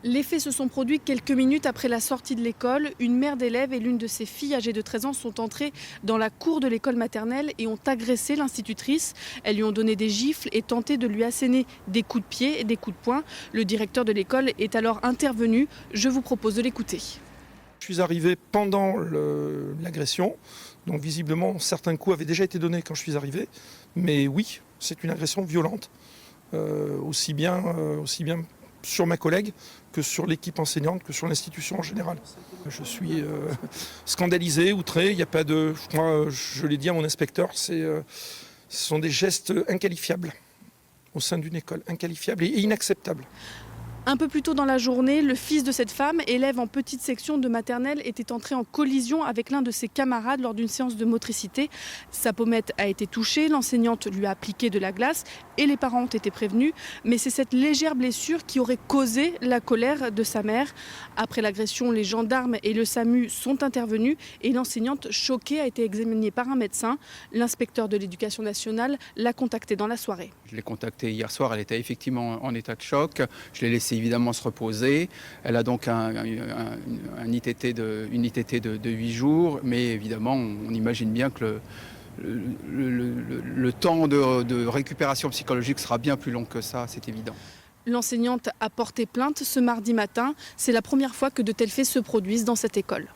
Les faits se sont produits quelques minutes après la sortie de l'école. Une mère d'élève et l'une de ses filles âgées de 13 ans sont entrées dans la cour de l'école maternelle et ont agressé l'institutrice. Elles lui ont donné des gifles et tenté de lui asséner des coups de pied et des coups de poing. Le directeur de l'école est alors intervenu. Je vous propose de l'écouter. Je suis arrivé pendant l'agression, donc visiblement certains coups avaient déjà été donnés quand je suis arrivé, mais oui, c'est une agression violente, aussi bien sur ma collègue que sur l'équipe enseignante, que sur l'institution en général. Je suis scandalisé, outré, il n'y a pas de... Moi, je l'ai dit à mon inspecteur, ce sont des gestes inqualifiables au sein d'une école, inqualifiables et inacceptables. Un peu plus tôt dans la journée, le fils de cette femme, élève en petite section de maternelle, était entré en collision avec l'un de ses camarades lors d'une séance de motricité. Sa pommette a été touchée, l'enseignante lui a appliqué de la glace et les parents ont été prévenus. Mais c'est cette légère blessure qui aurait causé la colère de sa mère. Après l'agression, les gendarmes et le SAMU sont intervenus et l'enseignante choquée a été examinée par un médecin. L'inspecteur de l'éducation nationale l'a contactée dans la soirée. Je l'ai contactée hier soir, elle était effectivement en état de choc. Je l'ai laissée évidemment se reposer. Elle a donc une ITT de 8 jours, mais évidemment on imagine bien que le temps de récupération psychologique sera bien plus long que ça, c'est évident. L'enseignante a porté plainte ce mardi matin. C'est la première fois que de tels faits se produisent dans cette école.